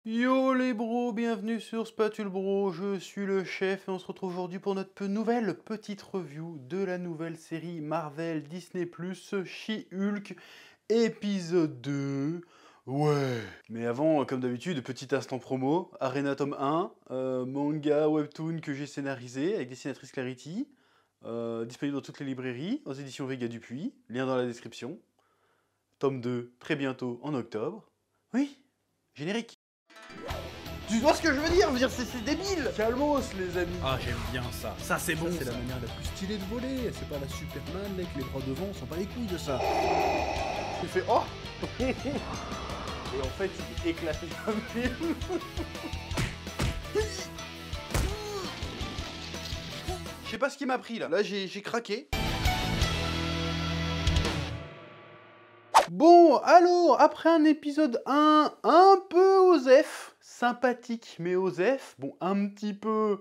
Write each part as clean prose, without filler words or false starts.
Yo les bros, bienvenue sur Spatule Bro, je suis le chef et on se retrouve aujourd'hui pour notre nouvelle petite review de la nouvelle série Marvel Disney+, She-Hulk, épisode 2. Ouais. Mais avant, comme d'habitude, petit instant promo, Arena tome 1, manga webtoon que j'ai scénarisé avec dessinatrice Clarity, disponible dans toutes les librairies, aux éditions Vega Dupuis, lien dans la description. Tome 2, très bientôt en octobre. Oui, générique. Tu vois ce que je veux dire? C'est débile. Calmos, les amis. Ah, j'aime bien ça. Ça, c'est bon. C'est la manière la plus stylée de voler. C'est pas la Superman avec les bras devant, on s'en bat les couilles de ça. Il fait oh. Et en fait, il éclate comme film. Je sais pas ce qui m'a pris là. Là, j'ai craqué. Bon, alors, après un épisode 1 un peu osef, sympathique mais osef, bon, un petit peu,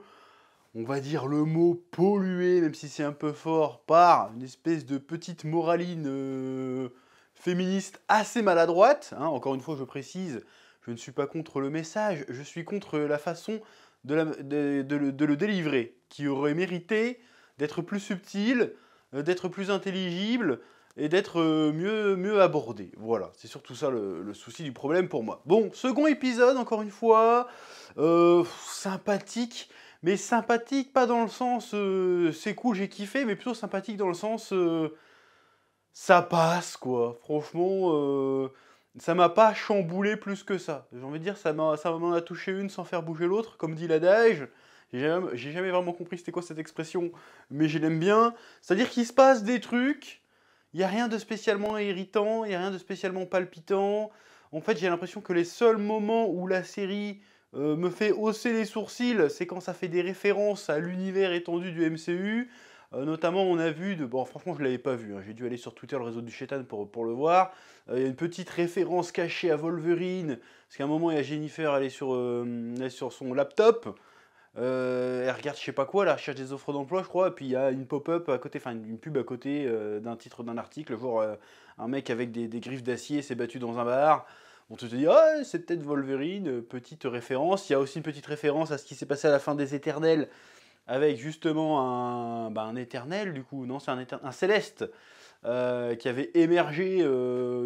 on va dire le mot pollué, même si c'est un peu fort, par une espèce de petite moraline féministe assez maladroite. Hein, encore une fois, je précise, je ne suis pas contre le message, je suis contre la façon de le délivrer, qui aurait mérité d'être plus subtil, d'être plus intelligible, et d'être mieux abordé. Voilà, c'est surtout ça le souci du problème pour moi. Bon, second épisode, encore une fois, sympathique, mais sympathique pas dans le sens c'est cool, j'ai kiffé, mais plutôt sympathique dans le sens ça passe, quoi. Franchement, ça m'a pas chamboulé plus que ça. J'ai envie de dire, ça m'en a touché une sans faire bouger l'autre, comme dit l'adage. J'ai jamais vraiment compris c'était quoi cette expression, mais je l'aime bien. C'est-à-dire qu'il se passe des trucs, il n'y a rien de spécialement irritant, il n'y a rien de spécialement palpitant. En fait, j'ai l'impression que les seuls moments où la série me fait hausser les sourcils, c'est quand ça fait des références à l'univers étendu du MCU. Notamment, on a vu, bon, franchement, je ne l'avais pas vu, hein, j'ai dû aller sur Twitter, le réseau du Chétan, pour le voir. Il y a une petite référence cachée à Wolverine, parce qu'à un moment, il y a Jennifer, elle est sur son laptop. Elle regarde je sais pas quoi, elle recherche des offres d'emploi, je crois, et puis il y a une pop-up à côté, enfin une pub à côté d'un titre d'un article, genre un mec avec des griffes d'acier s'est battu dans un bar. On te dit, ah, c'est peut-être Wolverine, petite référence. Il y a aussi une petite référence à ce qui s'est passé à la fin des Éternels, avec justement un éternel, du coup, non, c'est un céleste qui avait émergé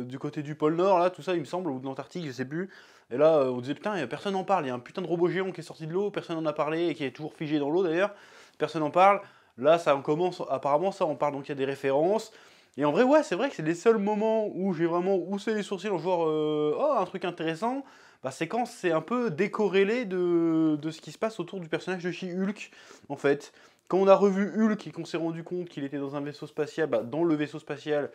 du côté du pôle Nord, là, tout ça, il me semble, ou de l'Antarctique, je sais plus. Et là, on disait, putain, personne n'en parle, il y a un putain de robot géant qui est sorti de l'eau, personne n'en a parlé, et qui est toujours figé dans l'eau d'ailleurs, personne n'en parle. Là, ça en commence, apparemment, ça en parle, donc il y a des références. Et en vrai, ouais, c'est vrai que c'est les seuls moments où j'ai vraiment houssé les sourcils en genre, oh, un truc intéressant, bah, c'est quand c'est un peu décorrélé de ce qui se passe autour du personnage de She-Hulk, en fait. Quand on a revu Hulk et qu'on s'est rendu compte qu'il était dans un vaisseau spatial, bah, dans le vaisseau spatial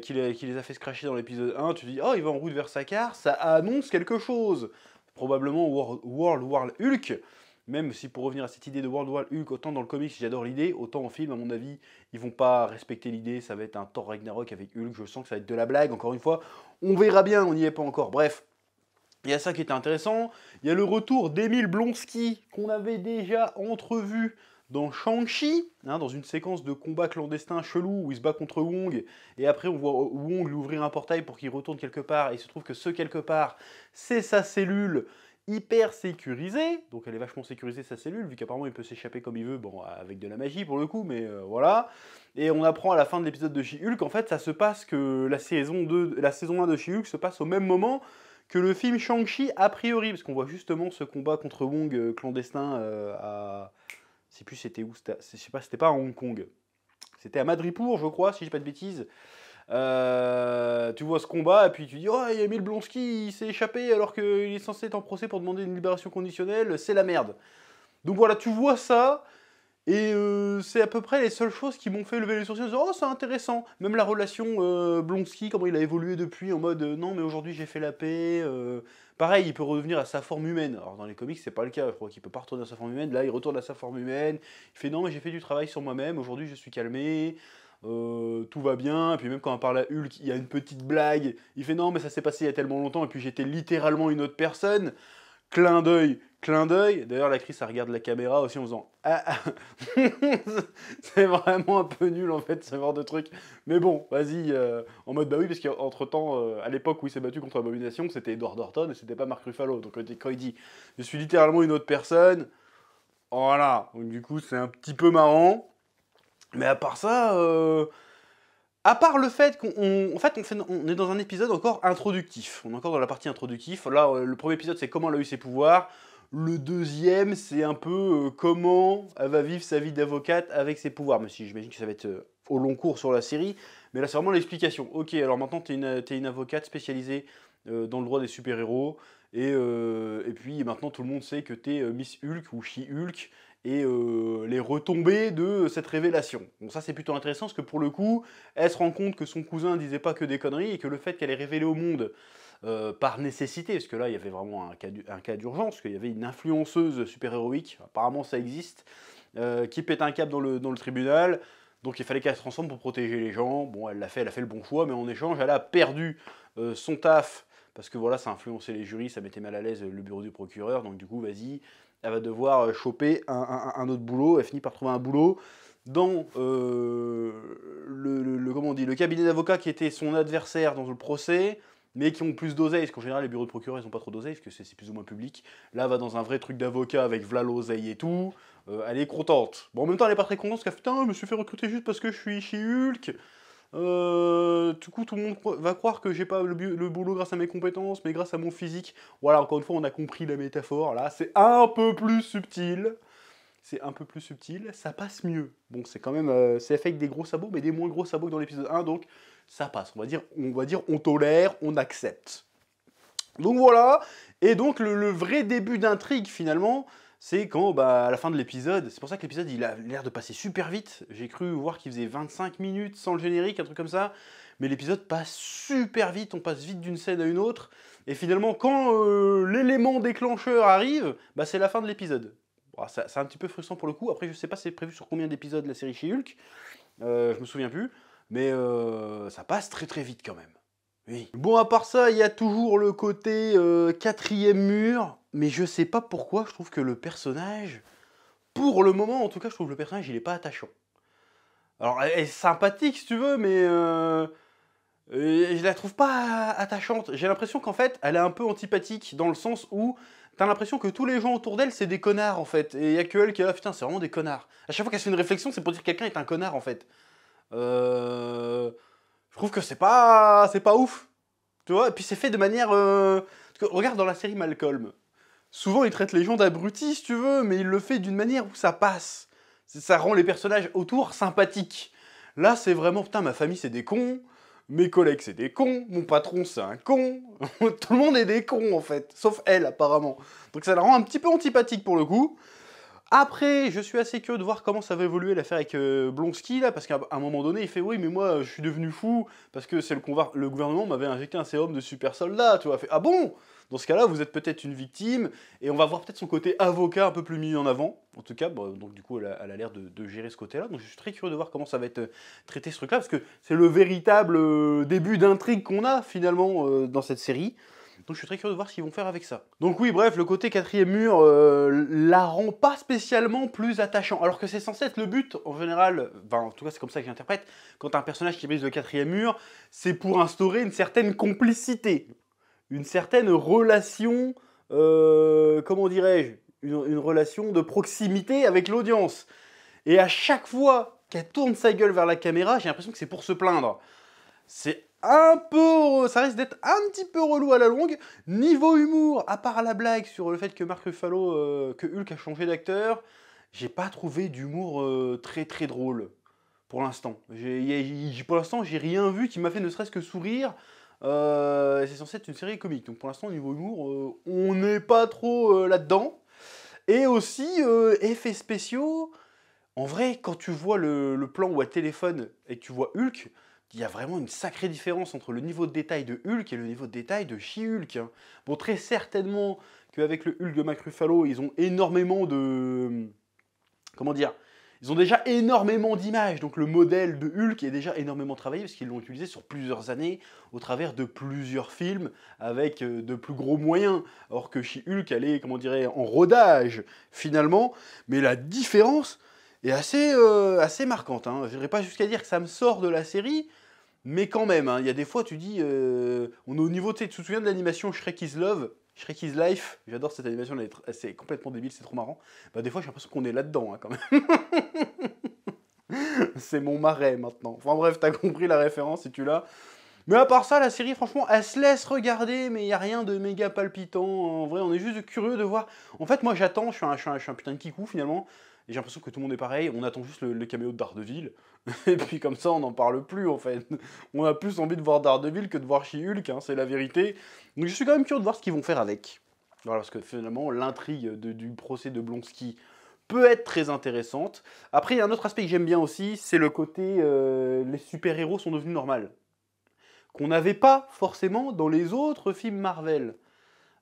qui les a fait se crasher dans l'épisode 1, tu te dis « Oh, il va en route vers Sakaar, ça annonce quelque chose !» Probablement World War Hulk, même si pour revenir à cette idée de World War Hulk, autant dans le comics j'adore l'idée, autant en film, à mon avis, ils vont pas respecter l'idée, ça va être un Thor Ragnarok avec Hulk, je sens que ça va être de la blague, encore une fois, on verra bien, on n'y est pas encore, bref. Il y a ça qui était intéressant, il y a le retour d'Emile Blonsky, qu'on avait déjà entrevu dans Shang-Chi, hein, dans une séquence de combat clandestin chelou où il se bat contre Wong, et après on voit Wong lui ouvrir un portail pour qu'il retourne quelque part, et il se trouve que ce quelque part, c'est sa cellule hyper sécurisée, donc elle est vachement sécurisée sa cellule, vu qu'apparemment il peut s'échapper comme il veut, bon, avec de la magie pour le coup, mais voilà. Et on apprend à la fin de l'épisode de She-Hulk, en fait, ça se passe que la saison 1 de She-Hulk se passe au même moment que le film Shang-Chi a priori, parce qu'on voit justement ce combat contre Wong clandestin à... Je sais plus c'était où, je sais pas, c'était pas à Hong Kong. C'était à Madripour, je crois, si j'ai pas de bêtises. Tu vois ce combat, et puis tu dis, oh, il y a Emile Blonsky, il s'est échappé alors qu'il est censé être en procès pour demander une libération conditionnelle, c'est la merde. Donc voilà, tu vois ça, et c'est à peu près les seules choses qui m'ont fait lever les sourcils en disant « Oh, c'est intéressant !» Même la relation Blonsky, comment il a évolué depuis, en mode Non, mais aujourd'hui j'ai fait la paix. » Pareil, il peut revenir à sa forme humaine. Alors dans les comics, c'est pas le cas, je crois qu'il peut pas retourner à sa forme humaine. Là, il retourne à sa forme humaine. Il fait « Non, mais j'ai fait du travail sur moi-même, aujourd'hui je suis calmé. » Tout va bien, et puis même quand on parle à Hulk, il y a une petite blague, il fait non mais ça s'est passé il y a tellement longtemps, et puis j'étais littéralement une autre personne, clin d'œil clin d'œil. D'ailleurs, l'actrice, elle regarde la caméra aussi en faisant « Ah, ah. » C'est vraiment un peu nul, en fait, ce genre de truc. Mais bon, vas-y, en mode, bah oui, parce qu'entre-temps, à l'époque où il s'est battu contre Abomination, c'était Edward Norton et c'était pas Mark Ruffalo. Donc, quand il dit « Je suis littéralement une autre personne », voilà. Donc, du coup, c'est un petit peu marrant. Mais à part ça... à part le fait on est dans un épisode encore introductif. On est encore dans la partie introductive. Là, le premier épisode, c'est comment elle a eu ses pouvoirs. Le deuxième, c'est un peu comment elle va vivre sa vie d'avocate avec ses pouvoirs. Mais si, j'imagine que ça va être au long cours sur la série. Mais là, c'est vraiment l'explication. Ok, alors maintenant, t'es une avocate spécialisée dans le droit des super-héros. Et puis, maintenant, tout le monde sait que t'es Miss Hulk ou She-Hulk. Et les retombées de cette révélation. Donc ça, c'est plutôt intéressant, parce que pour le coup, elle se rend compte que son cousin disait pas que des conneries, et que le fait qu'elle ait révélé au monde par nécessité, parce que là, il y avait vraiment un cas d'urgence, parce qu'il y avait une influenceuse super-héroïque, apparemment ça existe, qui pète un câble dans le tribunal, donc il fallait qu'elle se transforme pour protéger les gens. Bon, elle a fait le bon choix, mais en échange, elle a perdu son taf, parce que voilà, ça influençait les jurys, ça mettait mal à l'aise le bureau du procureur, donc du coup, vas-y, elle va devoir choper un autre boulot. Elle finit par trouver un boulot dans comment on dit, le cabinet d'avocats qui était son adversaire dans le procès, mais qui ont plus d'oseille, parce qu'en général, les bureaux de procureur, ils n'ont pas trop d'oseille, parce que c'est plus ou moins public. Là, elle va dans un vrai truc d'avocat avec v'là l'oseille et tout. Elle est contente. Bon, en même temps, elle n'est pas très contente, parce qu'elle fait « Putain, je me suis fait recruter juste parce que je suis chez Hulk. Du coup, tout le monde va croire que j'ai pas le boulot grâce à mes compétences, mais grâce à mon physique. » Voilà, encore une fois, on a compris la métaphore. Là, c'est un peu plus subtil. C'est un peu plus subtil, ça passe mieux. Bon, c'est quand même... c'est fait avec des gros sabots, mais des moins gros sabots que dans l'épisode 1, donc ça passe. On va dire, on tolère, on accepte. Donc voilà, et donc le vrai début d'intrigue, finalement, c'est quand, à la fin de l'épisode, c'est pour ça que l'épisode, il a l'air de passer super vite. J'ai cru voir qu'il faisait 25 minutes sans le générique, un truc comme ça. Mais l'épisode passe super vite, on passe vite d'une scène à une autre. Et finalement, quand l'élément déclencheur arrive, c'est la fin de l'épisode. Bon, c'est un petit peu frustrant pour le coup. Après, je sais pas c'est prévu sur combien d'épisodes la série chez Hulk. Je me souviens plus. Mais ça passe très très vite quand même. Oui. Bon, à part ça, il y a toujours le côté quatrième mur, mais je sais pas pourquoi, je trouve que le personnage, pour le moment en tout cas, je trouve que le personnage, il est pas attachant. Alors, elle est sympathique si tu veux, mais je la trouve pas attachante. J'ai l'impression qu'en fait, elle est un peu antipathique, dans le sens où t'as l'impression que tous les gens autour d'elle, c'est des connards en fait. Et il y a que elle qui est là, putain, c'est vraiment des connards. À chaque fois qu'elle fait une réflexion, c'est pour dire que quelqu'un est un connard en fait. Je trouve que c'est pas ouf. Tu vois, et puis c'est fait de manière... regarde dans la série Malcolm. Souvent, il traite les gens d'abrutis, si tu veux, mais il le fait d'une manière où ça passe. Ça rend les personnages autour sympathiques. Là, c'est vraiment, putain, ma famille, c'est des cons. Mes collègues, c'est des cons. Mon patron, c'est un con. Tout le monde est des cons, en fait. Sauf elle, apparemment. Donc ça la rend un petit peu antipathique, pour le coup. Après, je suis assez curieux de voir comment ça va évoluer l'affaire avec Blonsky, là, parce qu'à un moment donné, il fait « Oui, mais moi, je suis devenu fou, parce que c'est le gouvernement m'avait injecté un sérum de super soldat. » Tu vois, fait « Ah bon ? Dans ce cas-là, vous êtes peut-être une victime. » Et on va voir peut-être son côté avocat un peu plus mis en avant. En tout cas, donc du coup, elle a l'air de gérer ce côté-là. Donc je suis très curieux de voir comment ça va être traité, ce truc-là, parce que c'est le véritable début d'intrigue qu'on a, finalement, dans cette série. Donc je suis très curieux de voir ce qu'ils vont faire avec ça. Donc oui, bref, le côté quatrième mur la rend pas spécialement plus attachant. Alors que c'est censé être le but, en général, en tout cas c'est comme ça que j'interprète, quand t'as un personnage qui brise le quatrième mur, c'est pour instaurer une certaine complicité, une certaine relation, comment dirais-je, une relation de proximité avec l'audience. Et à chaque fois qu'elle tourne sa gueule vers la caméra, j'ai l'impression que c'est pour se plaindre. C'est ça risque d'être un petit peu relou à la longue. Niveau humour, à part la blague sur le fait que Mark Ruffalo, que Hulk a changé d'acteur, j'ai pas trouvé d'humour très très drôle pour l'instant. Pour l'instant, j'ai rien vu qui m'a fait ne serait-ce que sourire. C'est censé être une série comique, donc pour l'instant, niveau humour, on n'est pas trop là-dedans. Et aussi, effets spéciaux. En vrai, quand tu vois le plan où elle téléphone et que tu vois Hulk, il y a vraiment une sacrée différence entre le niveau de détail de Hulk et le niveau de détail de She-Hulk. Hein. Bon, très certainement qu'avec le Hulk de Mark Ruffalo, ils ont énormément de... Comment dire ? Ils ont déjà énormément d'images, donc le modèle de Hulk est déjà énormément travaillé parce qu'ils l'ont utilisé sur plusieurs années au travers de plusieurs films avec de plus gros moyens. Alors que She-Hulk, elle est, comment dirais, en rodage finalement, mais la différence est assez marquante. Hein. Je n'irai pas jusqu'à dire que ça me sort de la série, mais quand même, hein, il y a des fois, tu dis, on est au niveau, tu te souviens de l'animation Shrek is Love, Shrek is Life, j'adore cette animation, c'est complètement débile, c'est trop marrant. Bah, des fois, j'ai l'impression qu'on est là-dedans, hein, quand même. C'est mon marais, maintenant. Enfin bref, t'as compris la référence si tu l'as. Mais à part ça, la série, franchement, elle se laisse regarder, mais il n'y a rien de méga palpitant. En vrai, on est juste curieux de voir. En fait, moi, j'attends, je suis un putain de kikou, finalement. Et j'ai l'impression que tout le monde est pareil. On attend juste le caméo de Daredevil. Et puis comme ça, on n'en parle plus, en fait. On a plus envie de voir Daredevil que de voir She-Hulk, hein, c'est la vérité. Donc je suis quand même curieux de voir ce qu'ils vont faire avec. Voilà, parce que finalement, l'intrigue du procès de Blonsky peut être très intéressante. Après, il y a un autre aspect que j'aime bien aussi, c'est le côté les super-héros sont devenus normaux. Qu'on n'avait pas forcément dans les autres films Marvel.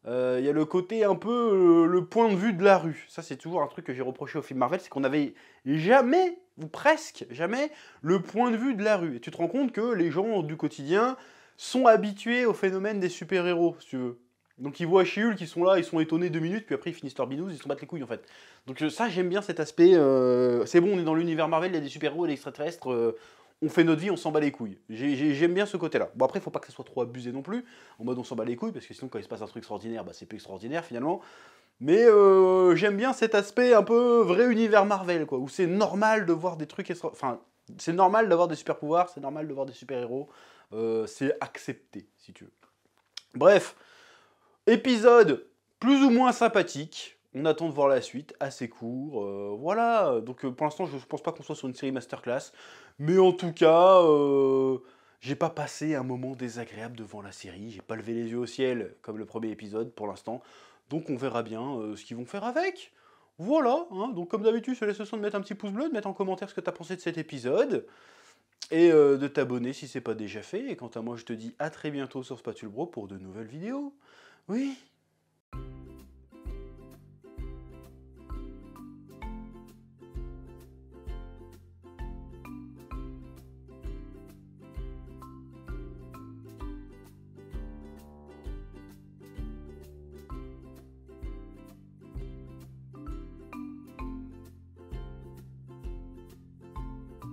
Il y a le côté un peu le point de vue de la rue. Ça, c'est toujours un truc que j'ai reproché aux films Marvel, c'est qu'on n'avait jamais, ou presque jamais, le point de vue de la rue. Et tu te rends compte que les gens du quotidien sont habitués au phénomène des super-héros, si tu veux. Donc ils voient She-Hulk, ils sont là, ils sont étonnés 2 minutes, puis après ils finissent leur binouze, ils se battent les couilles en fait. Donc ça, j'aime bien cet aspect. C'est bon, on est dans l'univers Marvel, il y a des super-héros et des extraterrestres. On fait notre vie, on s'en bat les couilles. J'aime bien ce côté-là. Bon, après, il faut pas que ça soit trop abusé non plus, en mode on s'en bat les couilles, parce que sinon, quand il se passe un truc extraordinaire, bah, c'est plus extraordinaire finalement. Mais j'aime bien cet aspect un peu vrai univers Marvel, quoi, où c'est normal de voir des trucs Enfin, c'est normal d'avoir des super-pouvoirs, c'est normal de voir des super-héros. C'est accepté, si tu veux. Bref, épisode plus ou moins sympathique. On attend de voir la suite, assez court. Voilà, donc pour l'instant, je ne pense pas qu'on soit sur une série masterclass. Mais en tout cas, j'ai pas passé un moment désagréable devant la série. J'ai pas levé les yeux au ciel comme le premier épisode pour l'instant. Donc on verra bien ce qu'ils vont faire avec. Voilà, hein, donc comme d'habitude, je te laisse le soin de mettre un petit pouce bleu, de mettre en commentaire ce que tu as pensé de cet épisode. Et de t'abonner si c'est pas déjà fait. Et quant à moi, je te dis à très bientôt sur Spatule Bro pour de nouvelles vidéos. Oui.